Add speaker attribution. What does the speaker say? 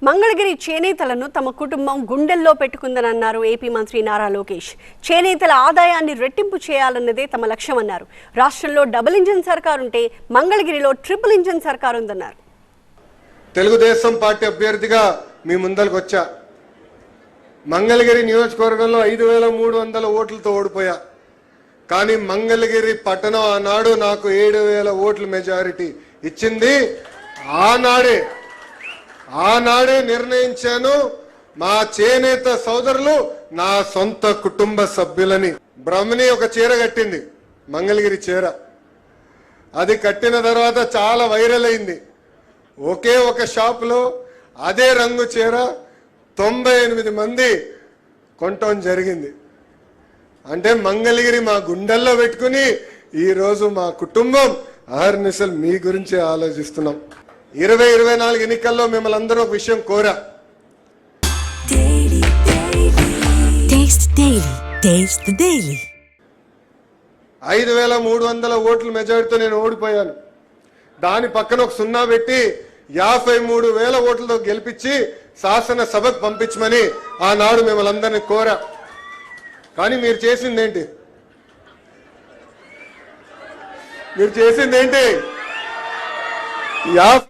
Speaker 1: మంగళగిరి చేనేతలను తమ కుటుంబం గుండెల్లో పెట్టుకుందని అన్నారు ఏపీ మంత్రి నారా లోకేష్. చేనేతల ఆదాయాన్ని రెట్టింపు చేయాలన్నదే తమ లక్ష్యమన్నారు. రాష్ట్రంలో డబుల్ ఇంజిన్ సర్కార్ ఉంటే మంగళగిరిలో ట్రిపుల్ ఇంజిన్ సర్కార్ ఉందన్నారు.
Speaker 2: తెలుగుదేశం పార్టీ అభ్యర్థిగా మీ ముందరకు వచ్చా. మంగళగిరి నియోజకవర్గంలో 5,300 ఓట్లతో ఓడిపోయా. కానీ మంగళగిరి పట్టణం ఆనాడు నాకు 7,000 ఓట్ల మెజారిటీ ఇచ్చింది. ఆనాడే నిర్ణయించాను, మా చేనేత సోదరులు నా సొంత కుటుంబ సభ్యులని. బ్రహ్మణి ఒక చీర కట్టింది, మంగళగిరి చీర. అది కట్టిన తర్వాత చాలా వైరల్ అయింది. ఒకే ఒక షాపులో అదే రంగు చీర 98 మంది కొనటం జరిగింది. అంటే మంగళగిరి మా గుండెల్లో పెట్టుకుని ఈరోజు మా కుటుంబం అహర్నిశలు మీ గురించి ఆలోచిస్తున్నాం. 2024 ఎన్నికల్లో మిమ్మల్ని అందరూ ఒక విషయం కోరా. 5,300 ఓట్ల మెజారిటీతో నేను ఓడిపోయాను. దాని పక్కన ఒక 0 పెట్టి 53,000 ఓట్లతో గెలిపించి శాసనసభకు పంపించమని ఆనాడు మిమ్మల్ని అందరినీ కోరా. కానీ మీరు చేసిందేంటి?